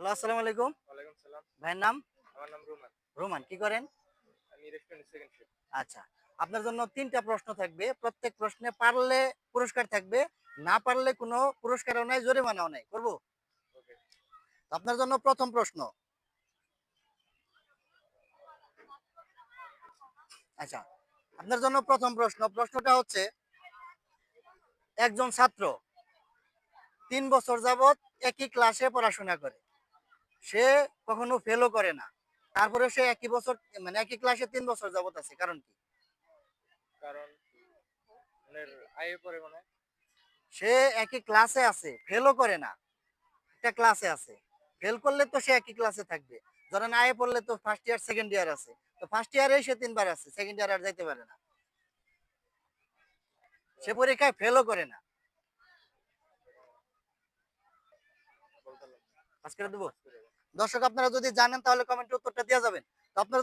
Hello, আসসালামু আলাইকুম। ওয়ালাইকুম সালাম। ভাইয়ের নাম? আমার নাম রোমান। রোমান। কি করেন? আমি রেস্টুরেন্ট সেকেন্ড শিফট। আচ্ছা। আপনার জন্য ৩ টা প্রশ্ন থাকবে। প্রত্যেক প্রশ্নে পারলে পুরস্কার থাকবে, না পারলে কোনো পুরস্কারও নাই, জরিমানাও নাই। করব? ওকে। তো আপনার জন্য ১ম প্রশ্ন। আচ্ছা। আপনার জন্য ১ম প্রশ্ন। প্রশ্নটা হচ্ছে, একজন ছাত্র ৩ বছর যাবৎ একই ক্লাসে পড়াশোনা করে। সে কখনো ফেলও করে না। তারপরে সে একই বছর মানে একই ক্লাসে ৩ বছর যাবৎ আছে। কারণ কি? কারণ ওনার আয়ে পড়ে মনে হয়। সে একই ক্লাসে আছে, ফেলও করে না। একটা ক্লাসে আছে। ফেল করলে তো সে একই ক্লাসে থাকবে। ধরেন আয়ে পড়লে তো ফার্স্ট ইয়ার, সেকেন্ড ইয়ার আছে। তো ফার্স্ট ইয়ারেই সে ৩ বার আছে। সেকেন্ড ইয়ার আর যাইতে পারে না। সে পরীক্ষায় ফেলও করে না। বলতে পারলাম না। পাস করে দেব? পাস করে দেন। দর্শক, আপনারা যদি জানেন তাহলে কমেন্টে উত্তরটা দেয়া যাবেন। তো আপনারা